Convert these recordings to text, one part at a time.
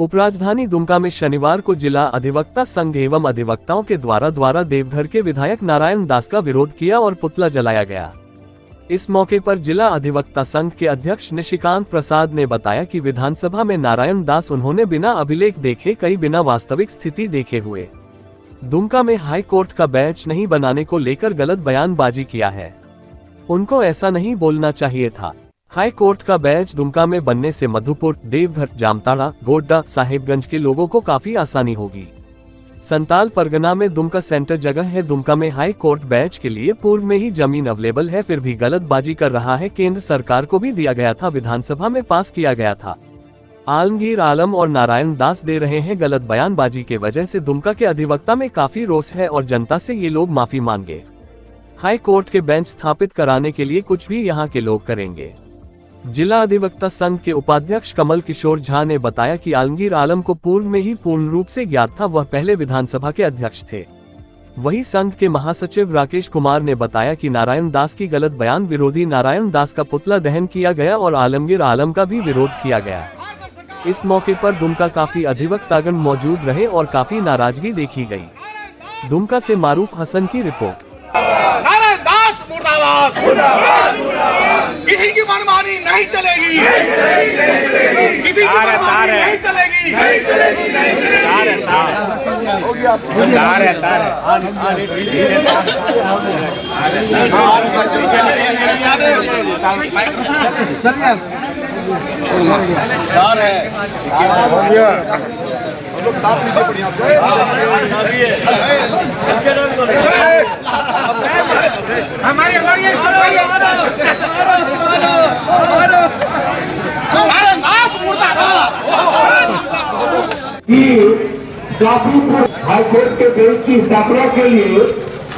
उपराजधानी दुमका में शनिवार को जिला अधिवक्ता संघ एवं अधिवक्ताओं के द्वारा देवघर के विधायक नारायण दास का विरोध किया और पुतला जलाया गया। इस मौके पर जिला अधिवक्ता संघ के अध्यक्ष निशिकांत प्रसाद ने बताया कि विधानसभा में नारायण दास उन्होंने बिना अभिलेख देखे कई बिना वास्तविक स्थिति देखे हुए दुमका में हाई कोर्ट का बेंच नहीं बनाने को लेकर गलत बयानबाजी किया है। उनको ऐसा नहीं बोलना चाहिए था। हाई कोर्ट का बेंच दुमका में बनने से मधुपुर, देवघर, जामताड़ा, गोड्डा, साहिबगंज के लोगों को काफी आसानी होगी। संताल परगना में दुमका सेंटर जगह है। दुमका में हाई कोर्ट बेंच के लिए पूर्व में ही जमीन अवेलेबल है, फिर भी गलतबाजी कर रहा है। केंद्र सरकार को भी दिया गया था, विधानसभा में पास किया गया था। आलमगीर आलम और नारायण दास दे रहे हैं गलत बयानबाजी के वजह से दुमका के अधिवक्ता में काफी रोष है और जनता से ये लोग माफी मांगे। हाई कोर्ट के बेंच स्थापित कराने के लिए कुछ भी यहाँ के लोग करेंगे। जिला अधिवक्ता संघ के उपाध्यक्ष कमल किशोर झा ने बताया कि आलमगीर आलम को पूर्व में ही पूर्ण रूप से ज्ञात था, वह पहले विधानसभा के अध्यक्ष थे। वही संघ के महासचिव राकेश कुमार ने बताया कि नारायण दास की गलत बयान विरोधी नारायण दास का पुतला दहन किया गया और आलमगीर आलम का भी विरोध किया गया। इस मौके पर दुमका काफी अधिवक्तागण मौजूद रहे और काफी नाराजगी देखी गई। दुमका से मारूफ हसन की रिपोर्ट। नारायण दास मुर्दाबाद, किसी की मनमानी नहीं चलेगी, किसी की मनमानी नहीं चलेगी, हो गया हम लोग ताप लीजिए बढ़िया से। हमारी हाई कोर्ट के बेंच की स्थापना के लिए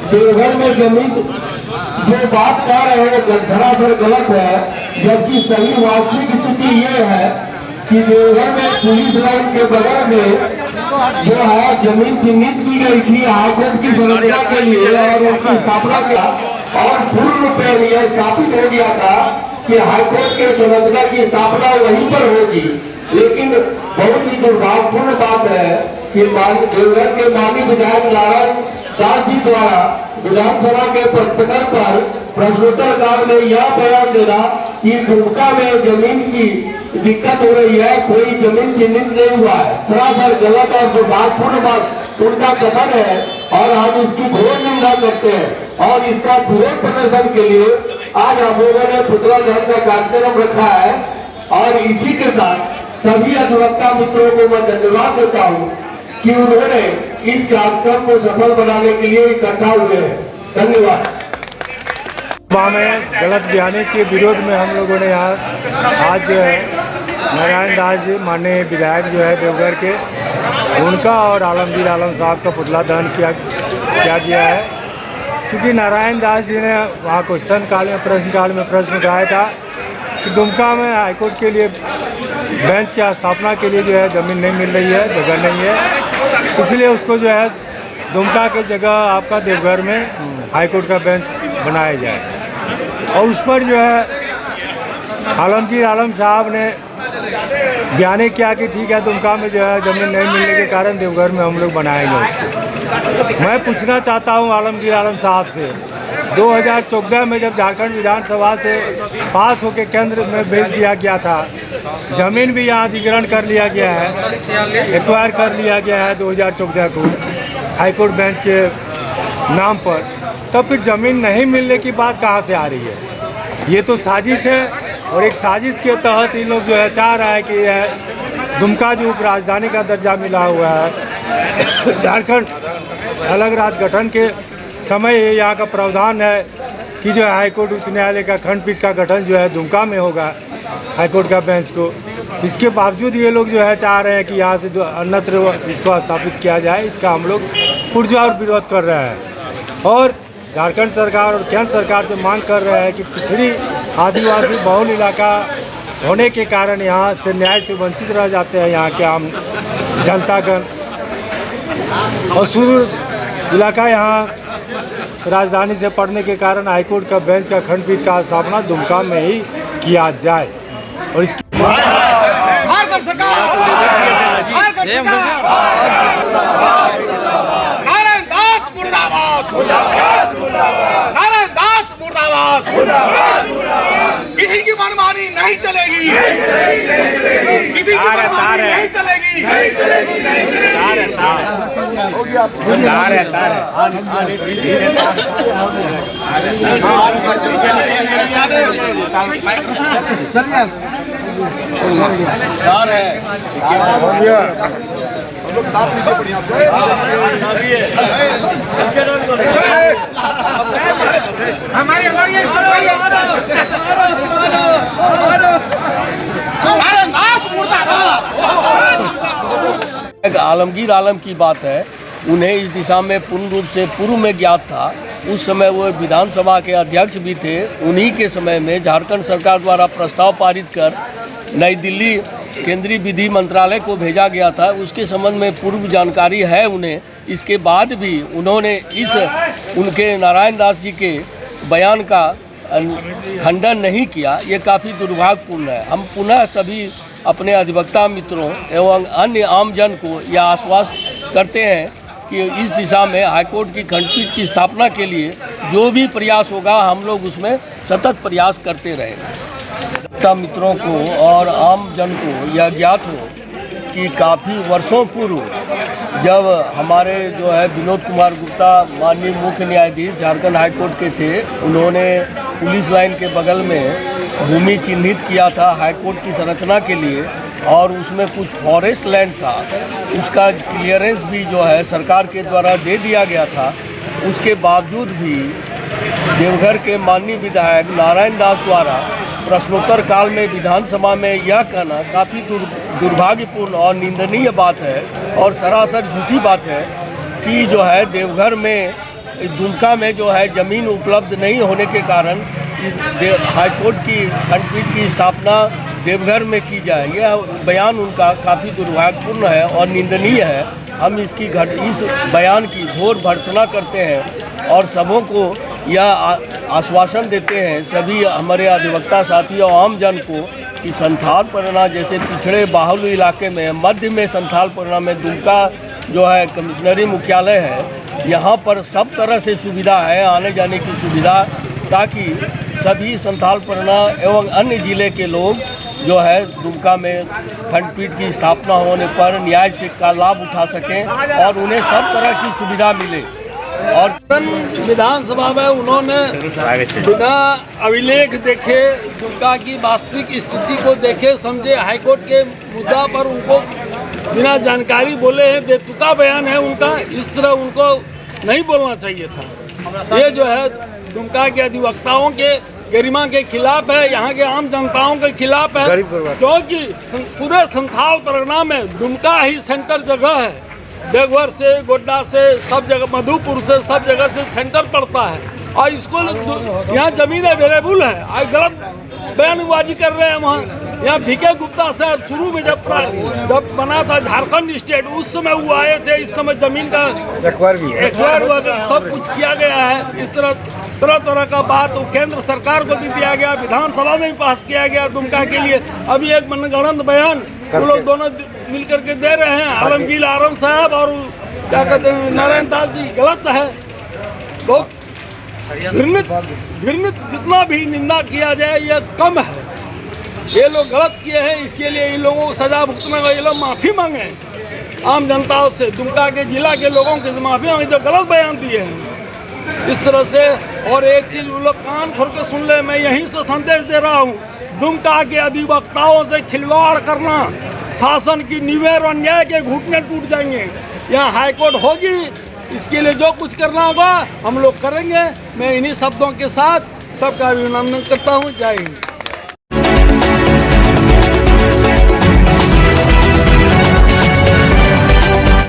देवघर में जमीन जो बात कर रहे हैं सरासर गलत है, जबकि सही वास्तविक स्थिति ये है कि देवघर में पुलिस लाइन के बगल में जो है जमीन चिन्हित की गई थी हाईकोर्ट की संरचना के लिए और उनकी स्थापना किया और पूर्ण रूप में यह स्थापित हो गया था कि हाईकोर्ट के संरचना की स्थापना वहीं पर होगी। लेकिन बहुत ही दुर्भाग्यपूर्ण बात है कि देवघर के माननीय विधायक नारायण दास जी द्वारा विधानसभा के प्रश्नोत्तर पर प्रश्नोत्तर काल में यह बयान देना कि दुमका में जमीन की दिक्कत हो रही है, कोई जमीन चिन्हित नहीं हुआ है, सरासर गलत और दुर्भाग्यपूर्ण बात उनका कथन है और हम इसकी घोर निंदा करते हैं। और इसका विरोध प्रदर्शन के लिए आज हम लोगों ने पुतला दहन का कार्यक्रम रखा है और इसी के साथ सभी अधिवक्ता मित्रों को मैं धन्यवाद देता हूँ कि उन्होंने इस कार्यक्रम को सफल बनाने के लिए इकट्ठा हुए हैं। धन्यवाद। में गलत बयानी के विरोध में हम लोगों ने यहाँ आज जो है नारायण दास जी माननीय विधायक जो है देवघर के, उनका और आलमगीर आलम साहब का पुतला दहन किया गया है। क्योंकि नारायण दास जी ने वहाँ क्वेश्चन काल में प्रश्न उठाया था कि दुमका में हाईकोर्ट के लिए बेंच की स्थापना के लिए जो है ज़मीन नहीं मिल रही है, जगह नहीं है, इसलिए उसको जो है दुमका की जगह आपका देवघर में हाईकोर्ट का बेंच बनाया जाए। और उस पर जो है आलमगीर आलम साहब ने बयान किया कि ठीक है दुमका में जो है ज़मीन नहीं मिलने के कारण देवघर में हम लोग बनाएंगे उसको। मैं पूछना चाहता हूं आलमगीर आलम साहब से, 2014 में जब झारखंड विधानसभा से पास होकर केंद्र में भेज दिया गया था, ज़मीन भी यहाँ अधिग्रहण कर लिया गया है, एक्वायर कर लिया गया है 2014 को हाईकोर्ट बेंच के नाम पर, तब फिर ज़मीन नहीं मिलने की बात कहाँ से आ रही है? ये तो साजिश है और एक साजिश के तहत इन लोग जो है चाह रहा है कि यह दुमका जो उपराजधानी का दर्जा मिला हुआ है, झारखंड अलग राज्य गठन के समय यहाँ का प्रावधान है कि जो है हाईकोर्ट उच्च न्यायालय का खंडपीठ का गठन जो है दुमका में होगा हाईकोर्ट का बेंच को। इसके बावजूद ये लोग जो है चाह रहे हैं कि यहाँ से अन्यत्र इसको स्थापित किया जाए। इसका हम लोग पुरजोर विरोध कर रहे हैं और झारखंड सरकार और केंद्र सरकार से मांग कर रहे हैं कि पिछड़ी आदिवासी बहुल इलाका होने के कारण यहाँ से न्याय से वंचित रह जाते हैं यहाँ के आम जनतागण, और सुदूर इलाका यहाँ राजधानी से पड़ने के कारण हाईकोर्ट का बेंच का खंडपीठ का स्थापना दुमका में ही किया जाए। और इसकी नारायण दास मुर्दाबाद नारायण दास मुर्दाबाद किसी की मनमानी नहीं चलेगी किसी की मनमानी नहीं चलेगी हम लोग ताप लीजिए बढ़िया से हमारी एक आलमगीर आलम की बात है, उन्हें इस दिशा में पूर्ण रूप से पूर्व में ज्ञात था। उस समय वो विधानसभा के अध्यक्ष भी थे। उन्हीं के समय में झारखंड सरकार द्वारा प्रस्ताव पारित कर नई दिल्ली केंद्रीय विधि मंत्रालय को भेजा गया था। उसके संबंध में पूर्व जानकारी है उन्हें। इसके बाद भी उन्होंने उनके नारायण दास जी के बयान का खंडन नहीं किया। ये काफ़ी दुर्भाग्यपूर्ण है। हम पुनः सभी अपने अधिवक्ता मित्रों एवं अन्य आमजन को यह आश्वस्त करते हैं कि इस दिशा में हाईकोर्ट की खंडपीठ की स्थापना के लिए जो भी प्रयास होगा हम लोग उसमें सतत प्रयास करते रहेंगे। अधिवक्ता मित्रों को और आम जन को यह ज्ञात हो कि काफ़ी वर्षों पूर्व जब हमारे जो है विनोद कुमार गुप्ता माननीय मुख्य न्यायाधीश झारखंड हाईकोर्ट के थे, उन्होंने पुलिस लाइन के बगल में भूमि चिन्हित किया था हाईकोर्ट की संरचना के लिए, और उसमें कुछ फॉरेस्ट लैंड था। उसका क्लियरेंस भी जो है सरकार के द्वारा दे दिया गया था। उसके बावजूद भी देवघर के माननीय विधायक नारायण दास द्वारा प्रश्नोत्तर काल में विधानसभा में यह कहना काफ़ी दुर्भाग्यपूर्ण और निंदनीय बात है और सरासर झूठी बात है कि जो है देवघर में दुमका में जो है ज़मीन उपलब्ध नहीं होने के कारण हाईकोर्ट की खंडपीठ की स्थापना देवघर में की जाए। यह बयान उनका काफ़ी दुर्भाग्यपूर्ण है और निंदनीय है। हम इस बयान की घोर भर्त्सना करते हैं और सबों को यह आश्वासन देते हैं, सभी हमारे अधिवक्ता साथी और आम जन को, कि संथाल परगना जैसे पिछड़े बाहुल्य इलाके में मध्य में संथाल परगना में दुमका जो है कमिश्नरी मुख्यालय है, यहाँ पर सब तरह से सुविधा है, आने जाने की सुविधा, ताकि सभी संथाल परगना एवं अन्य जिले के लोग जो है दुमका में खंडपीठ की स्थापना होने पर न्याय से का लाभ उठा सकें और उन्हें सब तरह की सुविधा मिले। और विधानसभा में उन्होंने बिना अभिलेख देखे दुमका की वास्तविक स्थिति को देखे समझे हाईकोर्ट के मुद्दा पर उनको बिना जानकारी बोले हैं, बेतुका बयान है उनका। इस तरह उनको नहीं बोलना चाहिए था। ये जो है दुमका के अधिवक्ताओं के गरिमा के खिलाफ है, यहाँ के आम जनताओं के खिलाफ है, क्योंकि पूरे संथाल परगना में दुमका ही सेंटर जगह है। देवघर से, गोड्डा से, सब जगह, मधुपुर से, सब जगह से सेंटर पड़ता है और इसको यहाँ जमीन अवेलेबल है। आज गलत बयानबाजी कर रहे हैं वहाँ। यहाँ भिके गुप्ता साहब शुरू में जब बना था झारखंड स्टेट, उस समय वो आए थे। इस समय जमीन का एक्वायर सब कुछ किया गया है। इस तरह तरह का बात वो केंद्र सरकार को भी दिया गया, विधानसभा में भी पास किया गया दुमका के लिए। अभी एक मनगढ़ंत बयान वो लोग दोनों मिल करके दे रहे हैं, आलमगीर आलम साहब और क्या कहते हैं नारायण दास जी। गलत है, बहुत घृणित जितना भी निंदा किया जाए यह कम है। ये लोग गलत किए हैं, इसके लिए इन लोगों को सजा भुगतना का ये लोग माफ़ी मांगे आम जनताओं से, दुमका के जिला के लोगों के माफ़ी मांगे जो गलत बयान दिए हैं इस तरह से। और एक चीज़ वो लोग कान खोल के सुन ले, मैं यहीं से संदेश दे रहा हूँ, दुमका के अधिवक्ताओं से खिलवाड़ करना, शासन की निवेर और न्याय के घुटने टूट जाएंगे। यहाँ हाईकोर्ट होगी, इसके लिए जो कुछ करना होगा हम लोग करेंगे। मैं इन्हीं शब्दों के साथ सबका अभिनंदन करता हूँ। जय हिंद।